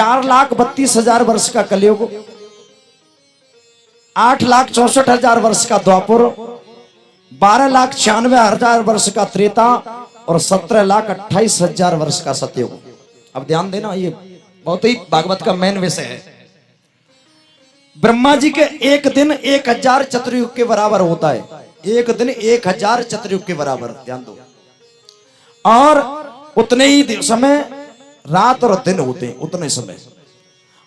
4,32,000 वर्ष का कलयुग, 8,64,000 वर्ष का द्वापर, 12,96,000 वर्ष का त्रेता और 17,28,000 वर्ष का सतयुग। अब ध्यान देना, ये बहुत ही भागवत का मेन विषय है। ब्रह्मा जी के एक दिन 1,000 चतुर्युग के बराबर होता है। एक दिन 1,000 चतुर्युग के बराबर, ध्यान दो। और उतने ही समय रात और दिन होते हैं, उतने समय।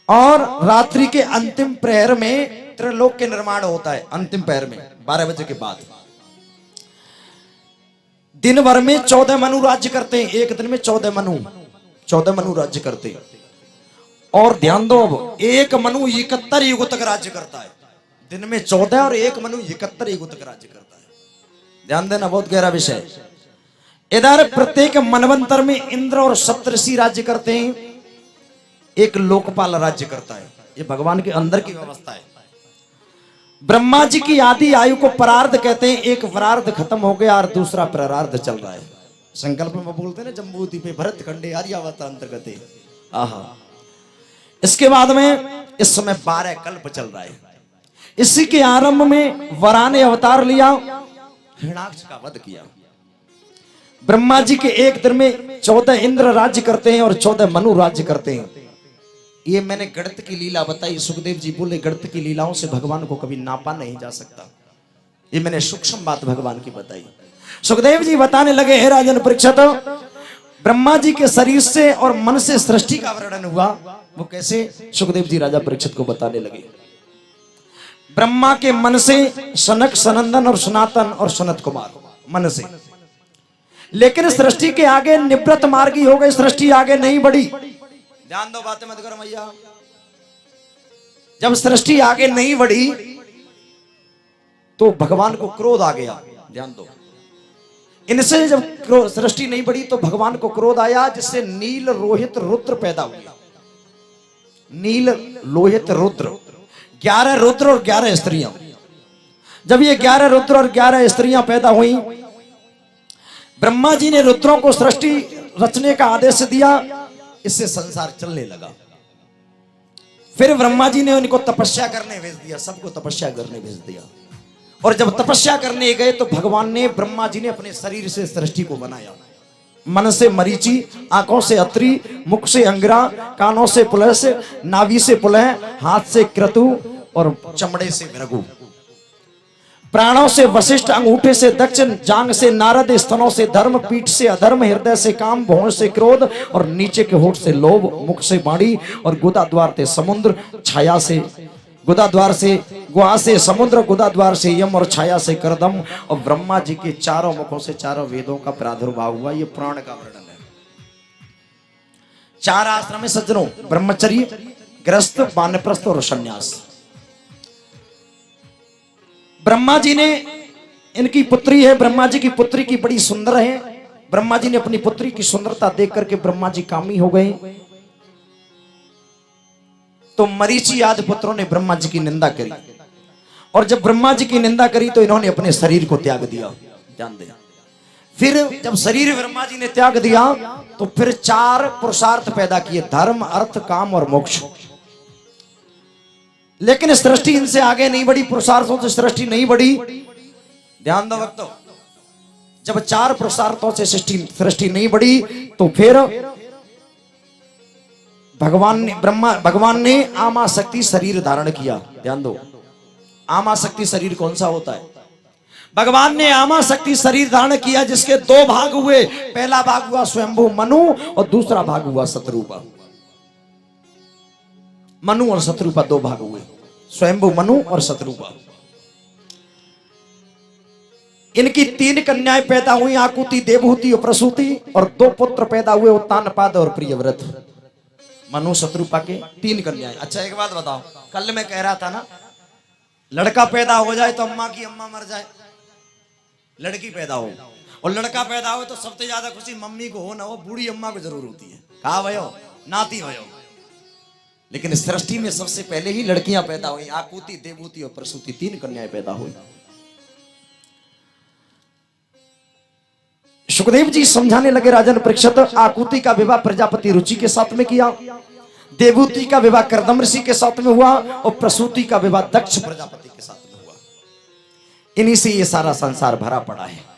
और रात्रि के अंतिम प्रहर में त्रिलोक के निर्माण होता है। अंतिम प्रहर में 12 बजे के बाद दिन भर में 14 मनु राज्य करते हैं। एक दिन में 14 मनु राज्य करते हैं। और ध्यान दो, अब एक मनु 71 युग तक राज्य करता है। दिन में 14 और एक मनु 71 युग तक राज्य करता है। ध्यान देना, बहुत गहरा विषय है। इधर प्रत्येक मनवंतर में इंद्र और सप्तऋषि राज्य करते हैं। एक लोकपाल राज्य करता है। ये भगवान के अंदर की व्यवस्था है। ब्रह्मा जी की आदि आयु को परार्ध कहते हैं। एक परार्ध खत्म हो गया और दूसरा परार्ध चल रहा है। संकल्प में बोलते हैं ना, जम्बूद्वीपे भरत खंडे आर्यावत अंतर्गते। आहा, इसके बाद में इस समय 12 कल्प चल रहा है। इसी के आरंभ में वरा ने अवतार लिया, हिरण्याक्ष का वध किया। ब्रह्मा जी के एक दिन में 14 इंद्र राज्य करते हैं और 14 मनु राज्य करते हैं। ये मैंने गणित की लीला बताई। सुखदेव जी बोले गणित की लीलाओं से भगवान को कभी नापा नहीं जा सकता। ये मैंने सूक्ष्म बात भगवान की बताई। सुखदेव जी बताने लगे, हे राजन परीक्षित, ब्रह्मा जी के शरीर से और मन से सृष्टि का वर्णन हुआ। वो कैसे? सुखदेव जी राजा परीक्षित को बताने लगे। ब्रह्मा के मन से सनक, सनंदन और सनातन और सनत कुमार मन से। लेकिन सृष्टि के आगे निवृत्त मार्गी हो गए, सृष्टि आगे नहीं बढ़ी। ध्यान दो, बातें मत करो भैया। जब सृष्टि आगे नहीं बढ़ी तो भगवान को क्रोध आ गया। ध्यान दो, इनसे जब सृष्टि नहीं बढ़ी तो भगवान को क्रोध आया, जिससे नील रोहित रुद्र पैदा हुआ। नील लोहित रुद्र, 11 रुद्र और 11 स्त्रियां। जब ये 11 रुद्र और 11 स्त्रियां पैदा हुई, ब्रह्मा जी ने रुद्रों को सृष्टि रचने का आदेश दिया। इससे संसार चलने लगा। फिर ब्रह्मा जी ने उनको तपस्या करने भेज दिया। सबको तपस्या करने भेज दिया। और जब तपस्या करने गए तो भगवान ने, ब्रह्मा जी ने अपने शरीर से सृष्टि को बनाया। मन से मरीचि, आंखों से अत्रि, मुख से अंगिरा, कानों से पुलस, नाभि से पुलह, हाथ से क्रतु और चमड़े से भृगु, प्राणों से वशिष्ठ, अंगूठे से दक्ष, जांग से नारद, स्तनों से धर्म, पीठ से अधर्म, हृदय से काम, भौं से क्रोध और नीचे के होठ से लोभ, मुख से वाणी और गुदा द्वार से समुद्र, छाया से गुदा द्वार से गुहा से समुद्र, गुदा द्वार से यम और छाया से करदम। और ब्रह्मा जी के चारों मुखों से चारों वेदों का प्रादुर्भाव हुआ। ये पुराण का वर्णन है। 4 आश्रम में सज्जनों, ब्रह्मचर्य, गृहस्थ, वानप्रस्थ और संन्यास। ब्रह्मा जी ने, इनकी पुत्री है, ब्रह्मा जी की पुत्री की बड़ी सुंदर है। ब्रह्मा जी ने अपनी पुत्री की सुंदरता देख करके ब्रह्मा जी कामी हो गए। तो मरीचि आदि पुत्रों ने ब्रह्मा जी की निंदा करी। और जब ब्रह्मा जी की निंदा करी तो इन्होंने अपने शरीर को त्याग दिया। ध्यान दें, फिर जब शरीर ब्रह्मा जी ने त्याग दिया तो फिर 4 पुरुषार्थ पैदा किए, धर्म, अर्थ, काम और मोक्ष। लेकिन सृष्टि इनसे आगे नहीं बढ़ी, पुरुषार्थों से सृष्टि नहीं बढ़ी। ध्यान दो भक्तों, जब 4 पुरुषार्थों से सृष्टि नहीं बढ़ी तो फिर भगवान ने आमा शक्ति शरीर धारण किया। ध्यान दो, आमा शक्ति शरीर कौन सा होता है? भगवान ने आमा शक्ति शरीर धारण किया, जिसके 2 भाग हुए। पहला भाग हुआ स्वयंभू मनु और दूसरा भाग हुआ शतरूपा। मनु और शतरूपा 2 भाग हुए, स्वयंभू मनु और शतरूपा। इनकी 3 कन्याएं पैदा हुई, आकुति, देवहूति और प्रसूति। और 2 पुत्र पैदा हुए, उत्तानपाद और प्रियव्रत। मनु शत्रुपा के 3 कन्याएं। अच्छा एक बात बताओ, कल मैं कह रहा था ना, लड़का पैदा हो जाए तो अम्मा की अम्मा मर जाए, लड़की पैदा हो और लड़का पैदा हो तो सबसे ज्यादा खुशी मम्मी को हो ना हो, बूढ़ी अम्मा को जरूर होती है। कहा भयो, नाती भयो। लेकिन सृष्टि में सबसे पहले ही लड़कियां पैदा हुई, आकुति, देवहूति और प्रसूति, 3 कन्याएं पैदा हुई। सुखदेव जी समझाने लगे, राजन परीक्षित, आकुति का विवाह प्रजापति रुचि के साथ में किया। देवहूति का विवाह कर्दम ऋषि के साथ में हुआ और प्रसूति का विवाह दक्ष प्रजापति के साथ में हुआ। इन्हीं से ये सारा संसार भरा पड़ा है।